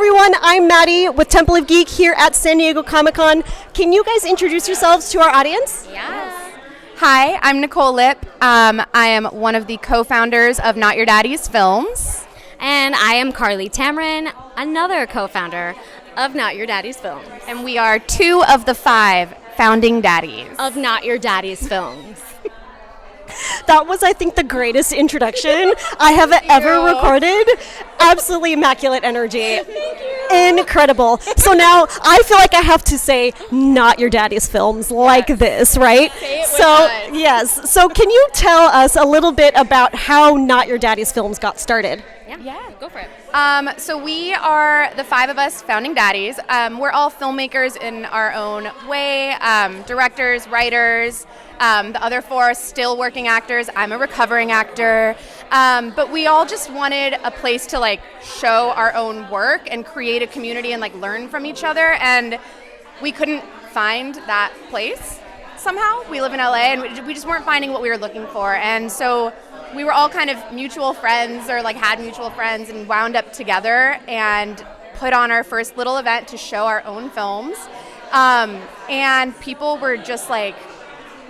everyone, I'm Maddie with Temple of Geek here at San Diego Comic-Con. Can you guys introduce yourselves to our audience? Yes. Hi, I'm Nicole Lipp. I am one of the co-founders of Not Your Daddy's Films. And I am Carlye Tamaren, another co-founder of Not Your Daddy's Films. And we are 2 of the 5 founding daddies Of Not Your Daddy's Films. That was, I think, the greatest introduction I have ever recorded. Absolutely immaculate energy. Incredible. So now I feel like I have to say Not Your Daddy's Films like this, right? Say it with So, us. yes. So can you tell us a little bit about how Not Your Daddy's Films got started? Yeah, go for it. So we are the 5 of us founding daddies. We're all filmmakers in our own way, directors, writers. The other 4 are still working actors. I'm a recovering actor. But we all just wanted a place to show our own work and create a community and learn from each other. And we couldn't find that place somehow. We live in LA and we just weren't finding what we were looking for. And so we were all kind of mutual friends or had mutual friends and wound up together and put on our first little event to show our own films. And people were just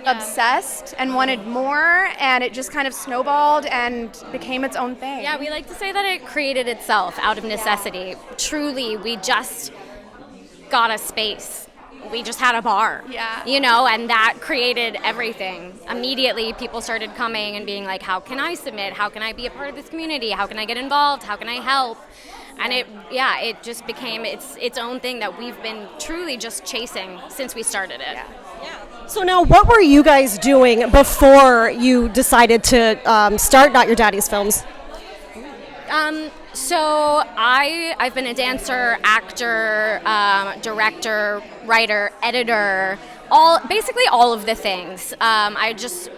obsessed and wanted more, and it just kind of snowballed and became its own thing. Yeah, we like to say that it created itself out of necessity. Truly, we just got a space. We just had a bar, and that created everything. Immediately, people started coming and being like, how can I submit? How can I be a part of this community? How can I get involved? How can I help? And it just became its own thing that we've been truly just chasing since we started it. Yeah. So now, what were you guys doing before you decided to start Not Your Daddy's Films? So I've been a dancer, actor, director, writer, editor, basically all of the things. I just,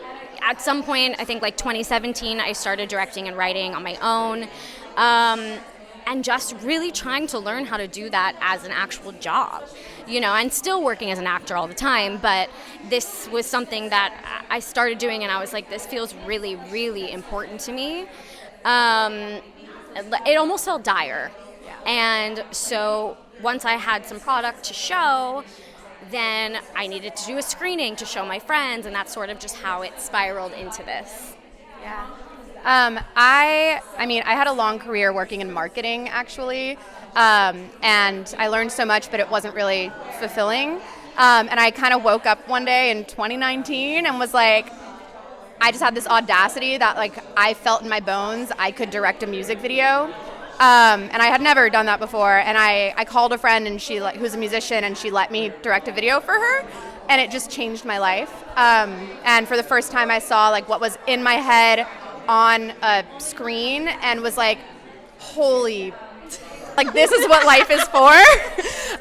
at some point, I think 2017, I started directing and writing on my own. And just really trying to learn how to do that as an actual job, and still working as an actor all the time. But this was something that I started doing, and I was like, this feels really, really important to me. It almost felt dire. Yeah. And so once I had some product to show, then I needed to do a screening to show my friends, and that's sort of just how it spiraled into this. Yeah. I had a long career working in marketing, actually, and I learned so much, but it wasn't really fulfilling. And I kind of woke up one day in 2019 and was like, I just had this audacity that I felt in my bones I could direct a music video. And I had never done that before. And I called a friend, and she who's a musician, and she let me direct a video for her. And it just changed my life. And for the first time I saw what was in my head on a screen and was like, holy, this is what life is for.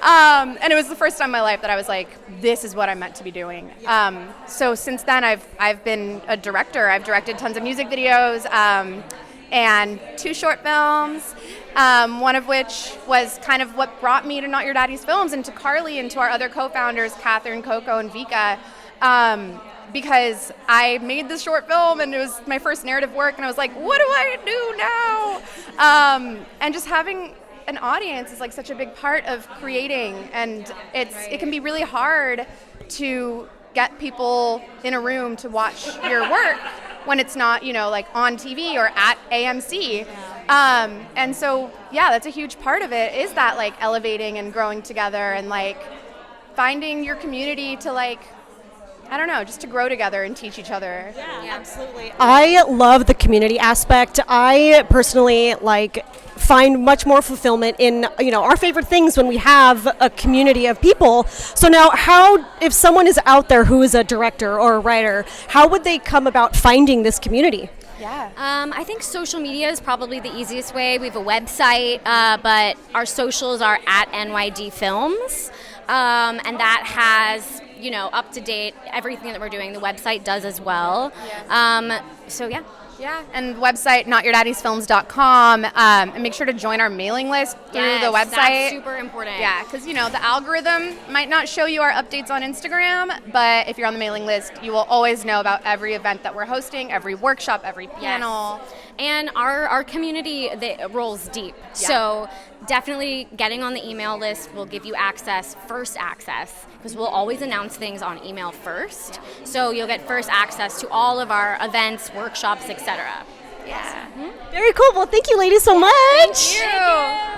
And it was the first time in my life that I was like, this is what I'm meant to be doing. So since then I've been a director. I've directed tons of music videos and 2 short films, one of which was kind of what brought me to Not Your Daddy's Films and to Carlye and to our other co-founders, Catherine, Coco, and Vika. Because I made this short film and it was my first narrative work, and I was like, what do I do now? And just having an audience is such a big part of creating, and it can be really hard to get people in a room to watch your work when it's not on TV or at AMC. And so that's a huge part of it, is that elevating and growing together and finding your community to I don't know, just to grow together and teach each other. Yeah, absolutely. I love the community aspect. I personally find much more fulfillment in our favorite things when we have a community of people. So now, if someone is out there who is a director or a writer, how would they come about finding this community? Yeah. I think social media is probably the easiest way. We have a website, but our socials are at NYD Films, and that has up to date everything that we're doing. The website does as well. Yeah. Yeah, and website notyourdaddy'sfilms.com, and make sure to join our mailing list through the website. That's super important. Yeah, because the algorithm might not show you our updates on Instagram, but if you're on the mailing list, you will always know about every event that we're hosting, every workshop, every panel. Yes. And our community that rolls deep. So definitely getting on the email list will give you first access, because we'll always announce things on email first. So you'll get first access to all of our events, workshops, etc. Yeah. Very cool. Well, thank you, ladies, so much. Thank you.